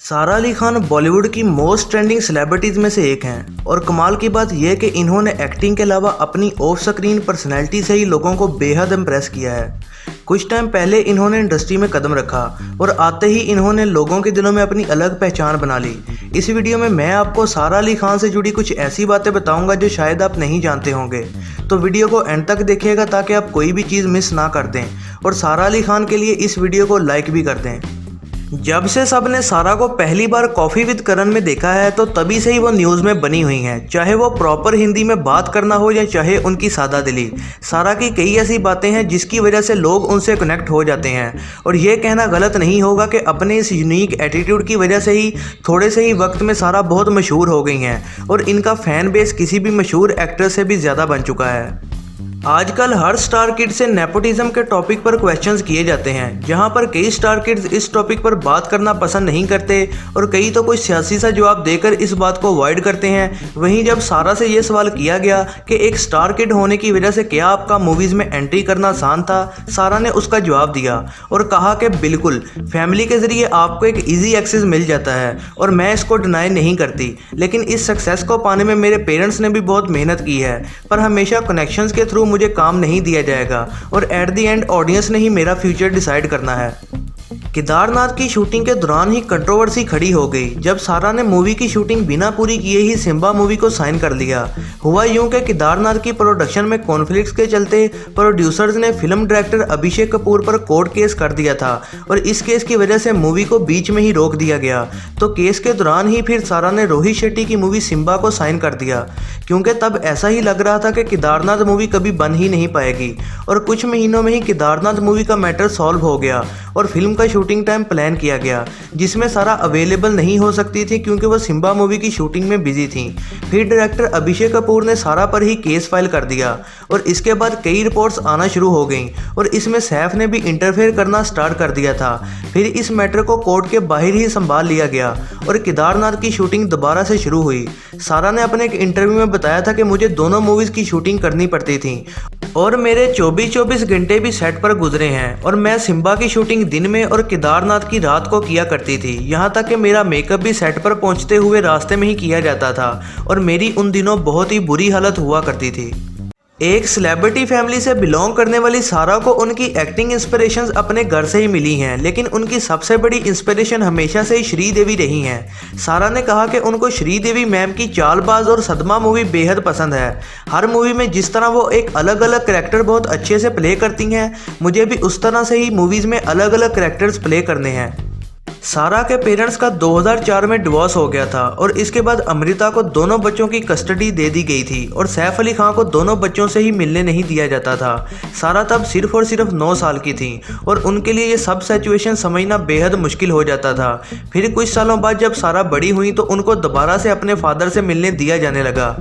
सारा अली खान बॉलीवुड की most trending celebrities में से एक हैं और कमाल की बात यह कि इन्होंने एक्टिंग के अलावा अपनी ऑफ स्क्रीन पर्सनैलिटी से ही लोगों को बेहद इम्प्रेस किया है। कुछ टाइम पहले इन्होंने इंडस्ट्री में कदम रखा और आते ही इन्होंने लोगों के दिलों में अपनी अलग पहचान बना ली। इस वीडियो में मैं आपको सारा अली खान से जुड़ी कुछ ऐसी बातें बताऊंगा जो शायद आप नहीं जानते होंगे, तो वीडियो को एंड तक देखिएगा ताकि आप कोई भी चीज़ मिस ना कर दें और सारा अली खान के लिए इस वीडियो को लाइक भी कर दें। जब से सब ने सारा को पहली बार कॉफ़ी विद करण में देखा है तो तभी से ही वो न्यूज़ में बनी हुई हैं, चाहे वो प्रॉपर हिंदी में बात करना हो या चाहे उनकी सादा दिली। सारा की कई ऐसी बातें हैं जिसकी वजह से लोग उनसे कनेक्ट हो जाते हैं और ये कहना गलत नहीं होगा कि अपने इस यूनिक एटीट्यूड की वजह से ही थोड़े से ही वक्त में सारा बहुत मशहूर हो गई हैं और इनका फ़ैन बेस किसी भी मशहूर एक्टर से भी ज़्यादा बन चुका है। आजकल हर स्टार किड से नेपोटिज्म के टॉपिक पर क्वेश्चंस किए जाते हैं, जहां पर कई स्टार किड्स इस टॉपिक पर बात करना पसंद नहीं करते और कई तो कोई सियासी सा जवाब देकर इस बात को अवॉइड करते हैं। वहीं जब सारा से ये सवाल किया गया कि एक स्टार किड होने की वजह से क्या आपका मूवीज़ में एंट्री करना आसान था, सारा ने उसका जवाब दिया और कहा कि बिल्कुल, फैमिली के ज़रिए आपको एक ईजी एक्सेस मिल जाता है और मैं इसको डिनाई नहीं करती, लेकिन इस सक्सेस को पाने में मेरे पेरेंट्स ने भी बहुत मेहनत की है, पर हमेशा कनेक्शंस के थ्रू मुझे काम नहीं दिया जाएगा और एट द एंड ऑडियंस ने ही मेरा फ्यूचर डिसाइड करना है। केदारनाथ की शूटिंग के दौरान ही कंट्रोवर्सी खड़ी हो गई जब सारा ने मूवी की शूटिंग बिना पूरी किए ही सिम्बा मूवी को साइन कर लिया। हुआ यूं कि केदारनाथ की प्रोडक्शन में कॉन्फ्लिक्ट्स के चलते प्रोड्यूसर्स ने फिल्म डायरेक्टर अभिषेक कपूर पर कोर्ट केस कर दिया था और इस केस की वजह से मूवी को बीच में ही रोक दिया गया। तो केस के दौरान ही फिर सारा ने रोहित शेट्टी की मूवी सिम्बा को साइन कर दिया, क्योंकि तब ऐसा ही लग रहा था कि केदारनाथ मूवी कभी बन ही नहीं पाएगी और कुछ महीनों में ही केदारनाथ मूवी का मैटर सॉल्व हो गया और फिल्म का शूटिंग टाइम प्लान किया गया, जिसमें सारा अवेलेबल नहीं हो सकती थी क्योंकि वह सिम्बा मूवी की शूटिंग में बिजी थी। फिर डायरेक्टर अभिषेक कपूर ने सारा पर ही केस फाइल कर दिया और इसके बाद कई रिपोर्ट्स आना शुरू हो गईं और इसमें सैफ ने भी इंटरफेयर करना स्टार्ट कर दिया था। फिर इस मैटर को कोर्ट के बाहर ही संभाल लिया गया और केदारनाथ की शूटिंग दोबारा से शुरू हुई। सारा ने अपने एक इंटरव्यू में बताया था कि मुझे दोनों मूवीज़ की शूटिंग करनी पड़ती थी और मेरे 24-24 घंटे भी सेट पर गुजरे हैं और मैं सिम्बा की शूटिंग दिन में और केदारनाथ की रात को किया करती थी। यहाँ तक कि मेरा मेकअप भी सेट पर पहुँचते हुए रास्ते में ही किया जाता था और मेरी उन दिनों बहुत ही बुरी हालत हुआ करती थी। एक सेलिब्रिटी फैमिली से बिलोंग करने वाली सारा को उनकी एक्टिंग इंस्पिरेशंस अपने घर से ही मिली हैं, लेकिन उनकी सबसे बड़ी इंस्पिरेशन हमेशा से ही श्रीदेवी रही हैं। सारा ने कहा कि उनको श्रीदेवी मैम की चालबाज और सदमा मूवी बेहद पसंद है। हर मूवी में जिस तरह वो एक अलग अलग करैक्टर बहुत अच्छे से प्ले करती हैं, मुझे भी उस तरह से ही मूवीज़ में अलग अलग करैक्टर्स प्ले करने हैं। सारा के पेरेंट्स का 2004 में डिवोर्स हो गया था और इसके बाद अमृता को दोनों बच्चों की कस्टडी दे दी गई थी और सैफ अली खान को दोनों बच्चों से ही मिलने नहीं दिया जाता था। सारा तब सिर्फ और सिर्फ 9 साल की थी और उनके लिए ये सब सिचुएशन समझना बेहद मुश्किल हो जाता था। फिर कुछ सालों बाद जब सारा बड़ी हुई तो उनको दोबारा से अपने फादर से मिलने दिया जाने लगा।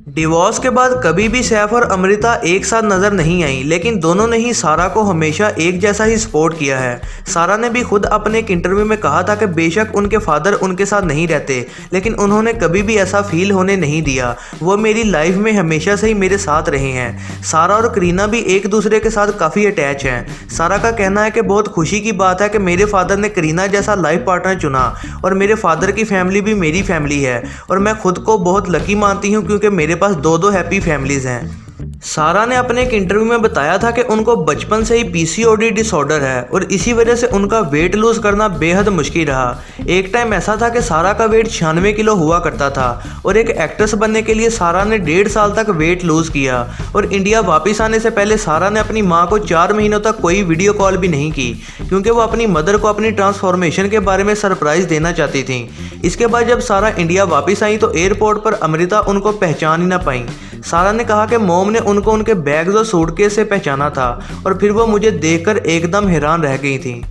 डिवोर्स के बाद कभी भी सैफ और अमृता एक साथ नज़र नहीं आई, लेकिन दोनों ने ही सारा को हमेशा एक जैसा ही सपोर्ट किया है। सारा ने भी खुद अपने एक इंटरव्यू में कहा था कि बेशक उनके फादर उनके साथ नहीं रहते, लेकिन उन्होंने कभी भी ऐसा फील होने नहीं दिया। वो मेरी लाइफ में हमेशा से ही मेरे साथ रहे हैं। सारा और करीना भी एक दूसरे के साथ काफ़ी अटैच हैं। सारा का कहना है कि बहुत खुशी की बात है कि मेरे फादर ने करीना जैसा लाइफ पार्टनर चुना और मेरे फादर की फैमिली भी मेरी फैमिली है और मैं खुद को बहुत लकी मानती हूँ क्योंकि मेरे पास दो हैप्पी फैमिलीज हैं। सारा ने अपने एक इंटरव्यू में बताया था कि उनको बचपन से ही पीसीओडी डिसऑर्डर है और इसी वजह से उनका वेट लूज करना बेहद मुश्किल रहा। एक टाइम ऐसा था कि सारा का वेट 96 किलो हुआ करता था और एक एक्ट्रेस बनने के लिए सारा ने 1.5 साल तक वेट लूज किया और इंडिया वापस आने से पहले सारा ने अपनी मां को 4 महीनों तक कोई वीडियो कॉल भी नहीं की, क्योंकि वो अपनी मदर को अपनी ट्रांसफॉर्मेशन के बारे में सरप्राइज देना चाहती थी। इसके बाद जब सारा इंडिया वापस आई तो एयरपोर्ट पर अमृता उनको पहचान ही ना पाई। सारा ने कहा कि मॉम ने उनको उनके बैग्स और सूटकेस से पहचाना था और फिर वो मुझे देखकर एकदम हैरान रह गई थी।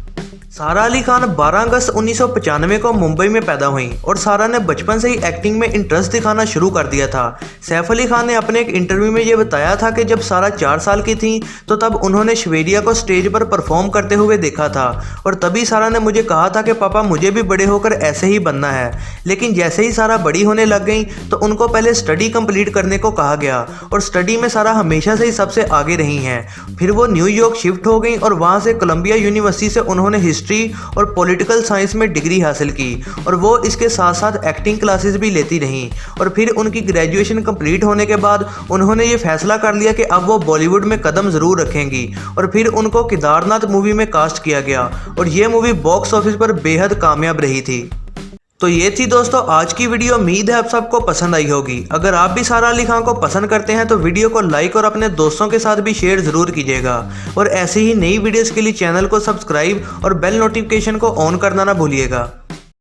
सारा अली खान 12 अगस्त 1995 को मुंबई में पैदा हुई और सारा ने बचपन से ही एक्टिंग में इंटरेस्ट दिखाना शुरू कर दिया था। सैफ अली खान ने अपने एक इंटरव्यू में ये बताया था कि जब सारा 4 साल की थी तो तब उन्होंने श्वेरिया को स्टेज पर परफॉर्म करते हुए देखा था और तभी सारा ने मुझे कहा था कि पापा मुझे भी बड़े होकर ऐसे ही बनना है। लेकिन जैसे ही सारा बड़ी होने लग गई तो उनको पहले स्टडी कंप्लीट करने को कहा गया और स्टडी में सारा हमेशा से ही सबसे आगे रही हैं। फिर वो न्यूयॉर्क शिफ्ट हो गई और वहाँ से कोलंबिया यूनिवर्सिटी से उन्होंने हिस्ट्री और पॉलिटिकल साइंस में डिग्री हासिल की और वो इसके साथ साथ एक्टिंग क्लासेस भी लेती रहीं। और फिर उनकी ग्रेजुएशन कंप्लीट होने के बाद उन्होंने ये फैसला कर लिया कि अब वो बॉलीवुड में कदम ज़रूर रखेंगी और फिर उनको केदारनाथ मूवी में कास्ट किया गया और ये मूवी बॉक्स ऑफिस पर बेहद कामयाब रही थी। तो ये थी दोस्तों आज की वीडियो। उम्मीद है आप सबको पसंद आई होगी। अगर आप भी सारा अली खान को पसंद करते हैं तो वीडियो को लाइक और अपने दोस्तों के साथ भी शेयर ज़रूर कीजिएगा और ऐसे ही नई वीडियोस के लिए चैनल को सब्सक्राइब और बेल नोटिफिकेशन को ऑन करना ना भूलिएगा।